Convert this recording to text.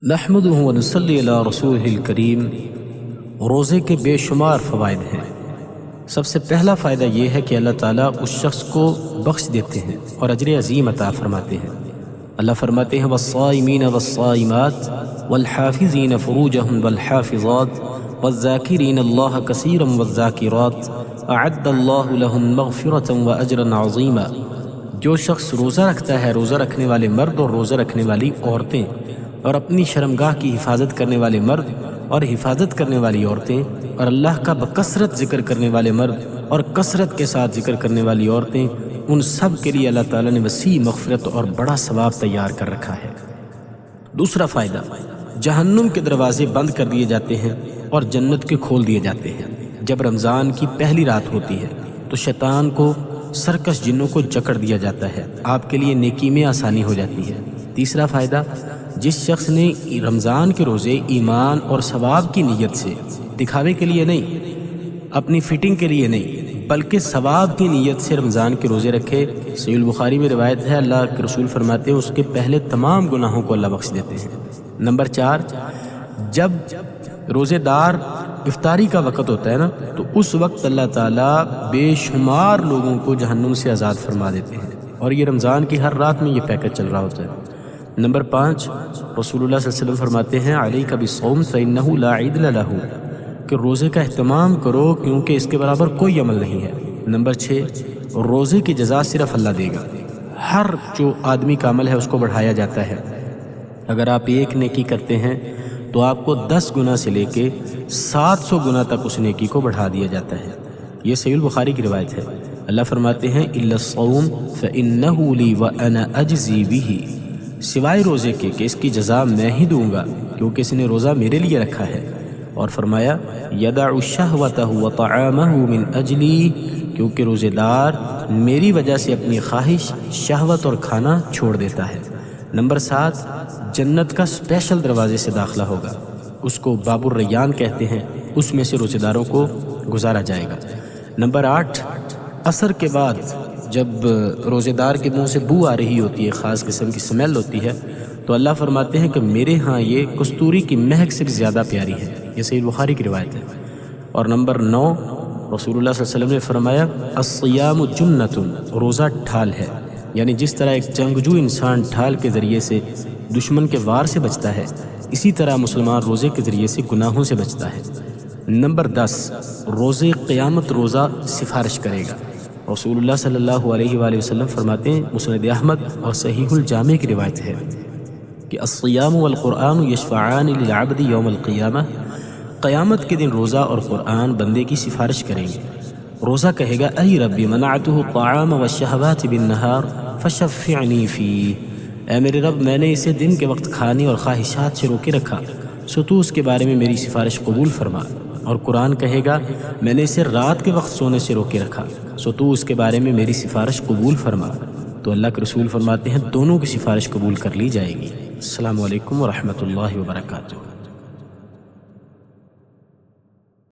نحمدہ ونصلی علی رسولہ الکریم۔ روزے کے بے شمار فوائد ہیں۔ سب سے پہلا فائدہ یہ ہے کہ اللہ تعالیٰ اس شخص کو بخش دیتے ہیں اور اجر عظیم عطا فرماتے ہیں۔ اللہ فرماتے ہیں والصائمین والصائمات والحافظین فروجہم والحافظات والذاکرین اللہ کثیرا والذاکرات اعد اللہ لہم مغفرۃ واجرا عظیما۔ جو شخص روزہ رکھتا ہے، روزہ رکھنے والے مرد اور روزہ رکھنے والی عورتیں، اور اپنی شرمگاہ کی حفاظت کرنے والے مرد اور حفاظت کرنے والی عورتیں، اور اللہ کا بکثرت ذکر کرنے والے مرد اور کثرت کے ساتھ ذکر کرنے والی عورتیں، ان سب کے لیے اللہ تعالیٰ نے وسیع مغفرت اور بڑا ثواب تیار کر رکھا ہے۔ دوسرا فائدہ، جہنم کے دروازے بند کر دیے جاتے ہیں اور جنت کے کھول دیے جاتے ہیں۔ جب رمضان کی پہلی رات ہوتی ہے تو شیطان کو، سرکش جنوں کو جکڑ دیا جاتا ہے، آپ کے لیے نیکی میں آسانی ہو جاتی ہے۔ تیسرا فائدہ، جس شخص نے رمضان کے روزے ایمان اور ثواب کی نیت سے، دکھاوے کے لیے نہیں، اپنی فٹنگ کے لیے نہیں، بلکہ ثواب کی نیت سے رمضان کے روزے رکھے، صحیح البخاری میں روایت ہے، اللہ کے رسول فرماتے ہیں اس کے پہلے تمام گناہوں کو اللہ بخش دیتے ہیں۔ نمبر 4، جب روزے دار افطاری کا وقت ہوتا ہے نا، تو اس وقت اللہ تعالیٰ بے شمار لوگوں کو جہنم سے آزاد فرما دیتے ہیں، اور یہ رمضان کی ہر رات میں یہ پیکج چل رہا ہوتا ہے۔ نمبر 5، رسول اللہ صلی اللہ علیہ وسلم فرماتے ہیں علیک بالصوم فإنہ لا عدل لہ، کہ روزے کا اہتمام کرو کیونکہ اس کے برابر کوئی عمل نہیں ہے۔ نمبر 6، روزے کی جزا صرف اللہ دے گا، ہر جو آدمی کا عمل ہے اس کو بڑھایا جاتا ہے۔ اگر آپ ایک نیکی کرتے ہیں تو آپ کو 10 گنا سے لے کے 700 گنا تک اس نیکی کو بڑھا دیا جاتا ہے۔ یہ صحیح البخاری کی روایت ہے۔ اللہ فرماتے ہیں الا الصوم فإنہ لی وأنا اجزی بہ، سوائے روزے کے کہ اس کی جزا میں ہی دوں گا کیونکہ اس نے روزہ میرے لیے رکھا ہے۔ اور فرمایا یدع شہوتہ وطعامہ من اجلی، کیونکہ روزے دار میری وجہ سے اپنی خواہش، شہوت اور کھانا چھوڑ دیتا ہے۔ نمبر 7، جنت کا اسپیشل دروازے سے داخلہ ہوگا، اس کو باب الریان کہتے ہیں، اس میں سے روزے داروں کو گزارا جائے گا۔ نمبر 8، عصر کے بعد جب روزے دار کے منہ سے بو آ رہی ہوتی ہے، خاص قسم کی سمیل ہوتی ہے، تو اللہ فرماتے ہیں کہ میرے ہاں یہ کستوری کی مہک سے بھی زیادہ پیاری ہے۔ یہ صحیح بخاری کی روایت ہے۔ اور نمبر 9، رسول اللہ صلی اللہ علیہ وسلم نے فرمایا الصیام جنۃ، روزہ ڈھال ہے، یعنی جس طرح ایک جنگجو انسان ڈھال کے ذریعے سے دشمن کے وار سے بچتا ہے، اسی طرح مسلمان روزے کے ذریعے سے گناہوں سے بچتا ہے۔ نمبر 10، روزے قیامت روزہ سفارش کرے گا۔ رسول اللہ صلی اللہ علیہ وآلہ وسلم فرماتے ہیں، مسند احمد اور صحیح الجامع کی روایت ہے کہ الصیام والقرآن یشفعان للعبد یوم القیامہ، قیامت کے دن روزہ اور قرآن بندے کی سفارش کریں گے۔ روزہ کہے گا ای ربی منعته الطعام والشہوات بالنہار فشفعنی فیہ، اے میرے رب میں نے اسے دن کے وقت کھانے اور خواہشات سے روکے رکھا، سو تو اس کے بارے میں میری سفارش قبول فرما۔ اور قرآن کہے گا میں نے اسے رات کے وقت سونے سے روکے رکھا، سو تو اس کے بارے میں میری سفارش قبول فرما۔ تو اللہ کے رسول فرماتے ہیں دونوں کی سفارش قبول کر لی جائے گی۔ السلام علیکم ورحمۃ اللہ وبرکاتہ۔